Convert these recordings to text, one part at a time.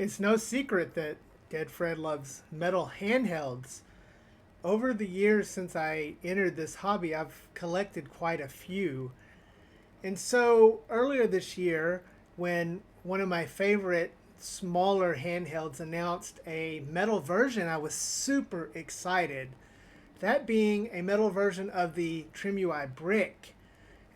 It's no secret that Dead Fred loves metal handhelds. Over the years since I entered this hobby, I've collected quite a few. And so earlier this year, when one of my favorite smaller handhelds announced a metal version, I was super excited. That being a metal version of the TrimUI Brick,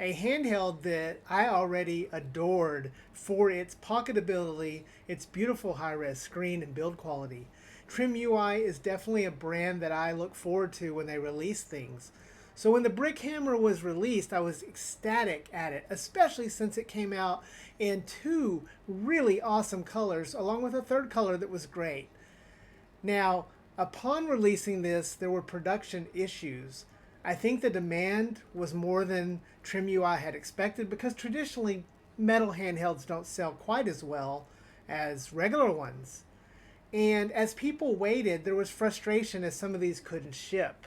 a handheld that I already adored for its pocketability, its beautiful high-res screen, and build quality. TrimUI is definitely a brand that I look forward to when they release things. So when the Brick Hammer was released, I was ecstatic at it, especially since it came out in two really awesome colors, along with a third color that was great. Now, upon releasing this, there were production issues. I think the demand was more than TrimUI had expected because traditionally metal handhelds don't sell quite as well as regular ones. And as people waited, there was frustration as some of these couldn't ship.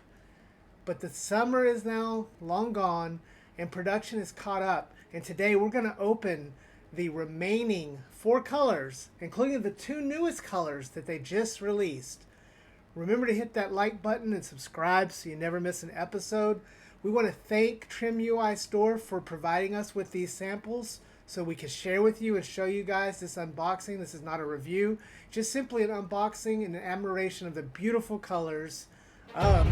But the summer is now long gone and production is caught up. And today we're going to open the remaining four colors, including the two newest colors that they just released. Remember to hit that like button and subscribe so you never miss an episode. We want to thank TrimUI Store for providing us with these samples so we can share with you and show you guys this unboxing. This is not a review, just simply an unboxing and an admiration of the beautiful colors of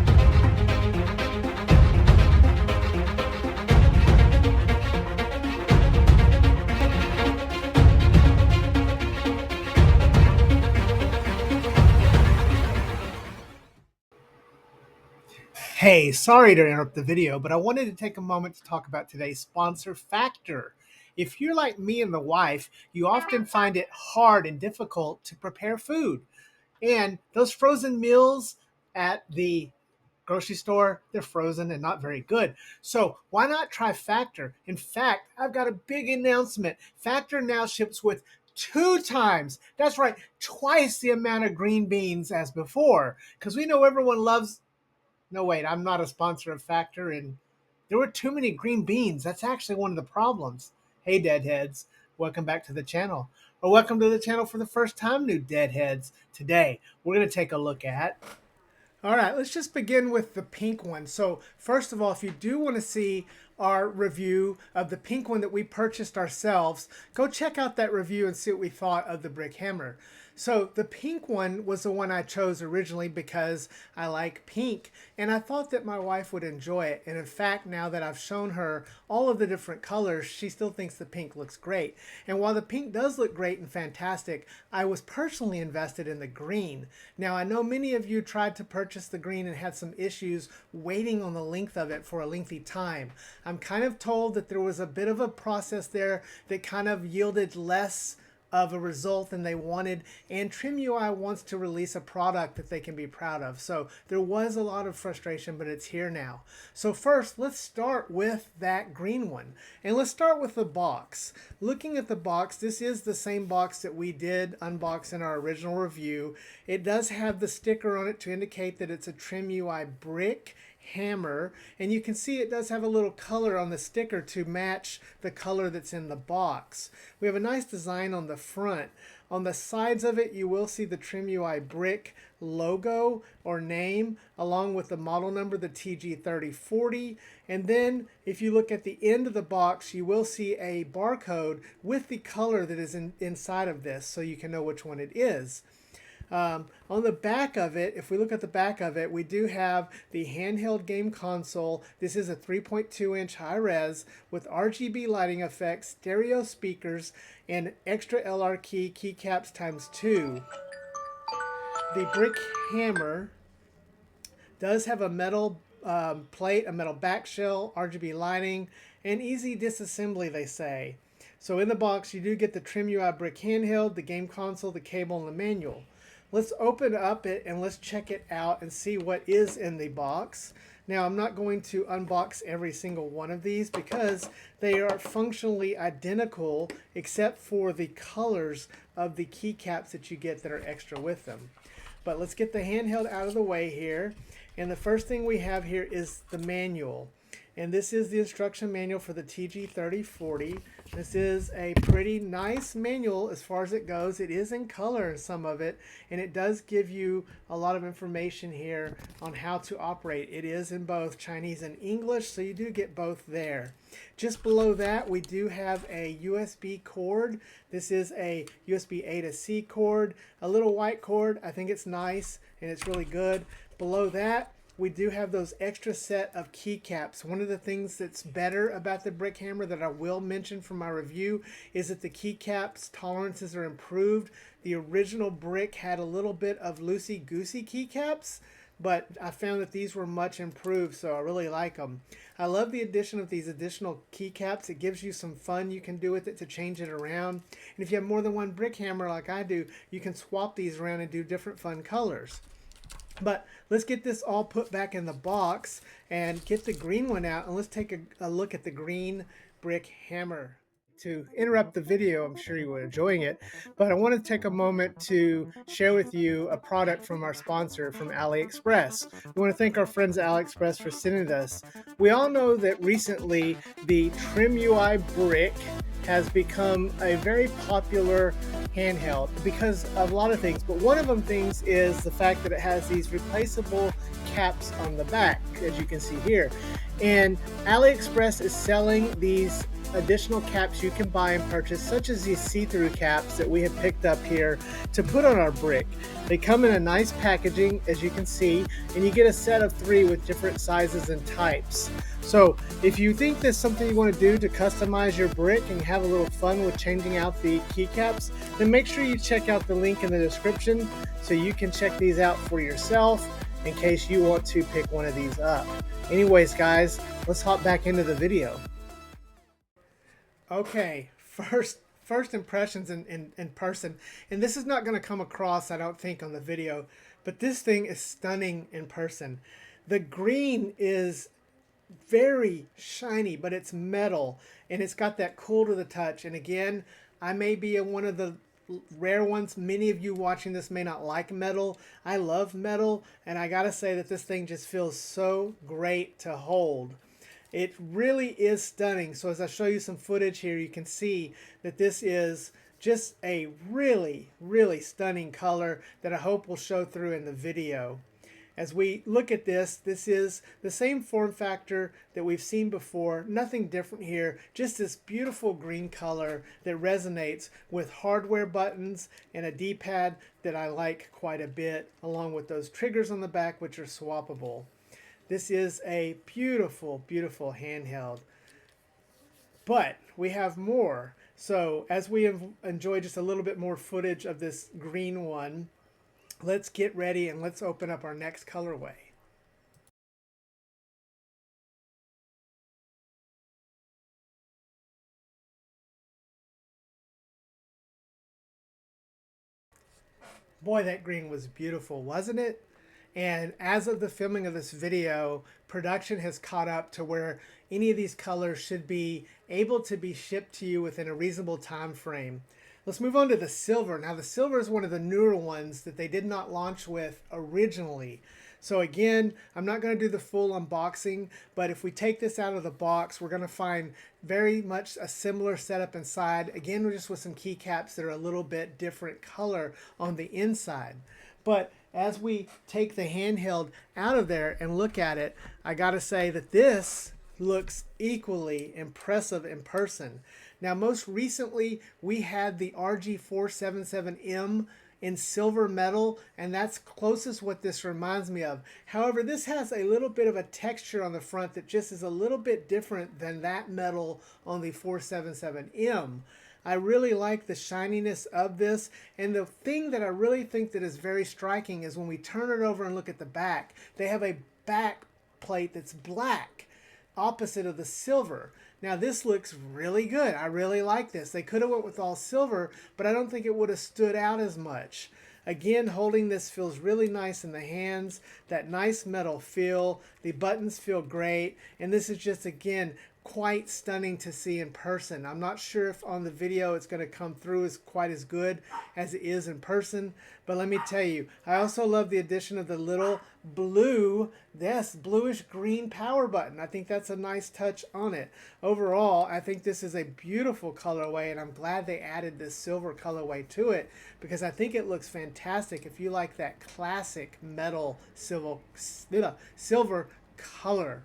Hey, sorry to interrupt the video, but I wanted to take a moment to talk about today's sponsor, Factor. If you're like me and the wife, you often find it hard and difficult to prepare food. And those frozen meals at the grocery store, they're frozen and not very good. So why not try Factor? In fact, I've got a big announcement. Factor now ships with two times, that's right, twice the amount of green beans as before. Because we know everyone loves no, wait, I'm not a sponsor of Factor, and there were too many green beans. That's actually one of the problems. Hey, Deadheads, welcome back to the channel. Or welcome to the channel for the first time, new Deadheads. Today, we're going to take a look at all right, let's just begin with the pink one. So first of all, if you do want to see our review of the pink one that we purchased ourselves, go check out that review and see what we thought of the Brick Hammer. So the pink one was the one I chose originally because I like pink and I thought that my wife would enjoy it. And in fact, now that I've shown her all of the different colors, she still thinks the pink looks great. And while the pink does look great and fantastic, I was personally invested in the green. Now, I know many of you tried to purchase the green and had some issues waiting on the length of it for a lengthy time. I'm kind of told that there was a bit of a process there that kind of yielded less of a result than they wanted, and TrimUI wants to release a product that they can be proud of. So there was a lot of frustration, but it's here now. So first, let's start with that green one. And let's start with the box. Looking at the box, this is the same box that we did unbox in our original review. It does have the sticker on it to indicate that it's a TrimUI Brick Hammer, and you can see it does have a little color on the sticker to match the color that's in the box. We have a nice design on the front. On the sides of it, you will see the TrimUI Brick logo or name along with the model number, the TG3040. And then if you look at the end of the box, you will see a barcode with the color that is inside of this so you can know which one it is. On the back of it, if we look at the back of it, we do have the handheld game console. This is a 3.2-inch high-res with RGB lighting effects, stereo speakers, and extra LR keycaps ×2. The Brick Hammer does have a metal plate, a metal back shell, RGB lighting, and easy disassembly, they say. So in the box, you do get the TrimUI Brick handheld, the game console, the cable, and the manual. Let's open up it and let's check it out and see what is in the box. Now, I'm not going to unbox every single one of these because they are functionally identical except for the colors of the keycaps that you get that are extra with them. But let's get the handheld out of the way here. And the first thing we have here is the manual. And this is the instruction manual for the TG3040. This is a pretty nice manual as far as it goes. It is in color in some of it, and it does give you a lot of information here on how to operate. It is in both Chinese and English, so you do get both there. Just below that, we do have a USB cord. This is a USB A to C cord, a little white cord. I think it's nice and it's really good. Below that, we do have those extra set of keycaps. One of the things that's better about the brick hammer that I will mention from my review is that the keycaps tolerances are improved. The original brick had a little bit of loosey-goosey keycaps, but I found that these were much improved, so I really like them. I love the addition of these additional keycaps. It gives you some fun you can do with it to change it around. And if you have more than one brick hammer like I do, you can swap these around and do different fun colors. But let's get this all put back in the box and get the green one out, and let's take a look at the green brick hammer. To interrupt the video, I'm sure you were enjoying it, but I want to take a moment to share with you a product from our sponsor from AliExpress. We want to thank our friends at AliExpress for sending us. We all know that recently the Trim UI brick has become a very popular handheld because of a lot of things, but one of them things is the fact that it has these replaceable caps on the back, as you can see here. And AliExpress is selling these additional caps you can buy and purchase, such as these see-through caps that we have picked up here to put on our brick. They come in a nice packaging, as you can see, and you get a set of 3 with different sizes and types. So if you think there's something you want to do to customize your brick and have a little fun with changing out the keycaps, then make sure you check out the link in the description so you can check these out for yourself in case you want to pick one of these up. Anyways, guys, let's hop back into the video. Okay, first impressions in person, and this is not going to come across, I don't think, on the video, but this thing is stunning in person. The green is very shiny, but it's metal, and it's got that cool to the touch. And again, I may be one of the rare ones. Many of you watching this may not like metal. I love metal, and I gotta say that this thing just feels so great to hold. It really is stunning. So as I show you some footage here, you can see that this is just a really, really stunning color that I hope will show through in the video. As we look at this, this is the same form factor that we've seen before. Nothing different here, just this beautiful green color that resonates with hardware buttons and a D-pad that I like quite a bit, along with those triggers on the back, which are swappable. This is a beautiful, beautiful handheld. But we have more. So as we enjoy just a little bit more footage of this green one, let's get ready and let's open up our next colorway. Boy, that green was beautiful, wasn't it? And as of the filming of this video, production has caught up to where any of these colors should be able to be shipped to you within a reasonable time frame. Let's move on to the silver. Now, the silver is one of the newer ones that they did not launch with originally. So again, I'm not going to do the full unboxing, but if we take this out of the box, we're going to find very much a similar setup inside. Again, just with some keycaps that are a little bit different color on the inside. But as we take the handheld out of there and look at it, I got to say that this looks equally impressive in person. Now, most recently, we had the RG477M in silver metal, and that's closest what this reminds me of. However, this has a little bit of a texture on the front that just is a little bit different than that metal on the 477M. I really like the shininess of this, and the thing that I really think that is very striking is when we turn it over and look at the back, they have a back plate that's black, opposite of the silver. Now this looks really good. I really like this. They could have went with all silver, but I don't think it would have stood out as much. Again, holding this feels really nice in the hands, that nice metal feel. The buttons feel great, and this is just, again, quite stunning to see in person. I'm not sure if on the video it's going to come through as quite as good as it is in person, but let me tell you, I also love the addition of the little blue, yes, bluish green power button. I think that's a nice touch on it. Overall, I think this is a beautiful colorway, and I'm glad they added this silver colorway to it because I think it looks fantastic if you like that classic metal silver color.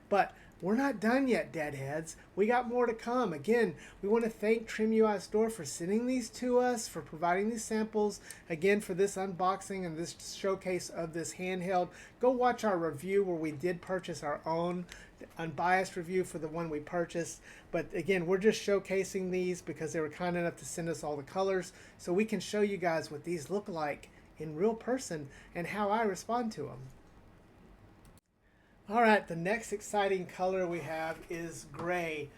But we're not done yet, Deadheads. We got more to come. Again, we want to thank Trim UI Store for sending these to us, for providing these samples, again, for this unboxing and this showcase of this handheld. Go watch our review where we did purchase our own unbiased review for the one we purchased. But again, we're just showcasing these because they were kind enough to send us all the colors so we can show you guys what these look like in real person and how I respond to them. All right, the next exciting color we have is gray.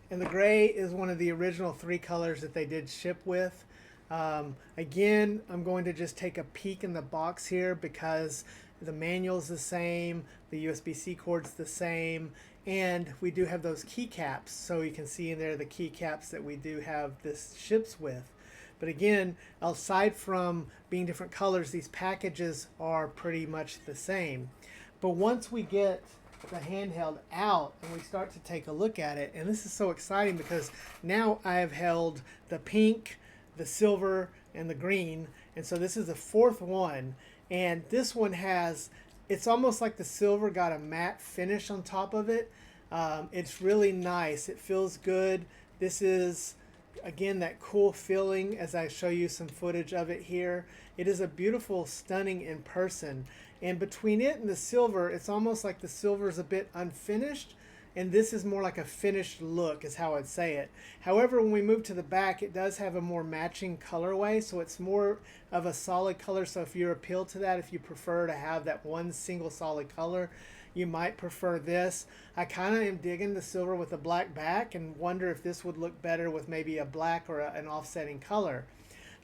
And the gray is one of the original 3 colors that they did ship with. Again, I'm going to just take a peek in the box here because the manual's the same, the USB-C cord's the same, and we do have those keycaps. So you can see in there the keycaps that we do have this ships with. But again, aside from being different colors, these packages are pretty much the same. But once we get the handheld out and we start to take a look at it, and this is so exciting because now I have held the pink, the silver, and the green, and so this is the 4th one, and this one has, it's almost like the silver got a matte finish on top of it. It's really nice. It feels good. This is, again, that cool feeling as I show you some footage of it here. It is a beautiful, stunning in person. And between it and the silver, it's almost like the silver is a bit unfinished, and this is more like a finished look is how I'd say it. However, when we move to the back, it does have a more matching colorway, so it's more of a solid color. So if you're appealed to that, if you prefer to have that one single solid color, you might prefer this. I kind of am digging the silver with a black back and wonder if this would look better with maybe a black or an offsetting color.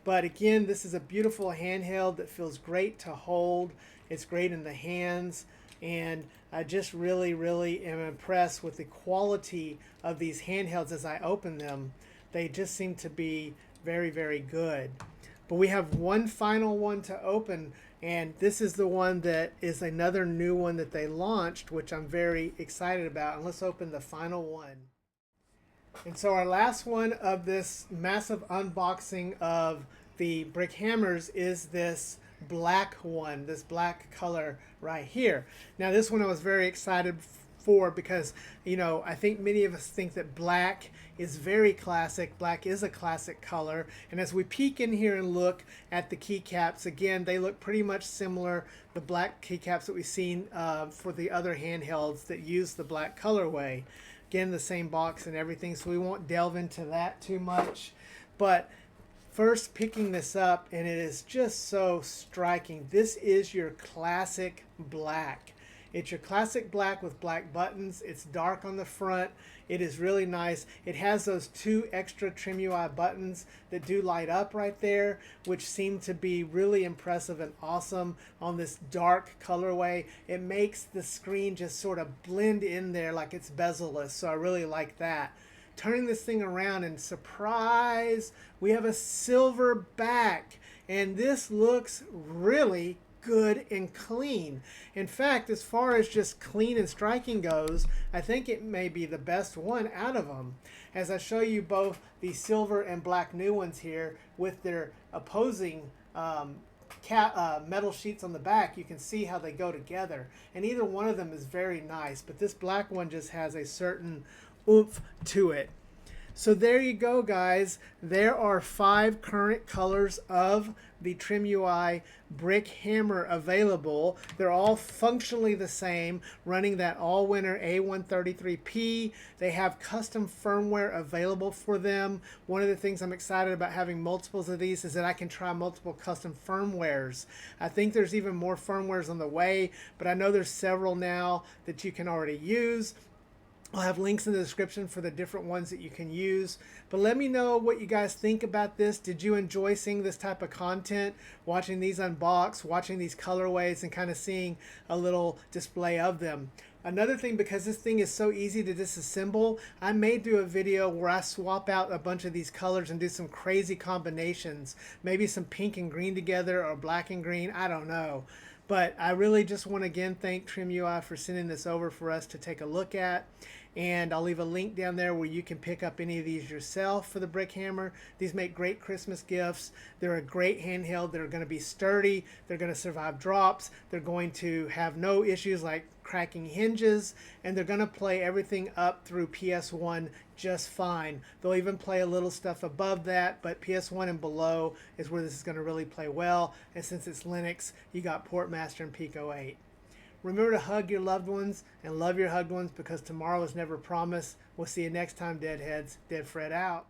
But again, this is a beautiful handheld that feels great to hold. It's great in the hands, and I just really, really am impressed with the quality of these handhelds as I open them. They just seem to be very, very good. But we have one final one to open, and this is the one that is another new one that they launched, which I'm very excited about. And let's open the final one. And so our last one of this massive unboxing of the brick hammers is this black one, this black color right here. Now this one I was very excited for because, you know, I think many of us think that black is very classic. Black is a classic color, and as we peek in here and look at the keycaps, again, they look pretty much similar, the black keycaps that we've seen for the other handhelds that use the black colorway. Again, the same box and everything, so we won't delve into that too much. But first, picking this up, and it is just so striking. This is your classic black. It's your classic black with black buttons. It's dark on the front. It is really nice. It has those 2 extra Trim UI buttons that do light up right there, which seem to be really impressive and awesome on this dark colorway. It makes the screen just sort of blend in there like it's bezel-less, so I really like that. Turning this thing around, and surprise, we have a silver back, and this looks really good and clean. In fact, as far as just clean and striking goes, I think it may be the best one out of them. As I show you both the silver and black new ones here with their opposing metal sheets on the back, you can see how they go together, and either one of them is very nice, but this black one just has a certain oomph to it. So there you go, guys. There are 5 current colors of the Trim UI brick hammer available. They're all functionally the same, running that all-winter A133P. They have custom firmware available for them. One of the things I'm excited about having multiples of these is that I can try multiple custom firmwares. I think there's even more firmwares on the way, but I know there's several now that you can already use. I'll have links in the description for the different ones that you can use. But let me know what you guys think about this. Did you enjoy seeing this type of content, watching these unbox, watching these colorways, and kind of seeing a little display of them? Another thing, because this thing is so easy to disassemble, I may do a video where I swap out a bunch of these colors and do some crazy combinations. Maybe some pink and green together or black and green, I don't know. But I really just want to again thank Trim UI for sending this over for us to take a look at. And I'll leave a link down there where you can pick up any of these yourself for the brick hammer. These make great Christmas gifts. They're a great handheld. They're going to be sturdy. They're going to survive drops. They're going to have no issues like cracking hinges, and they're going to play everything up through PS1 just fine. They'll even play a little stuff above that, but PS1 and below is where this is going to really play well. And since it's Linux, you got Portmaster and Pico 8. Remember to hug your loved ones and love your hugged ones, because tomorrow is never promised. We'll see you next time, Deadheads. Dead Fred out.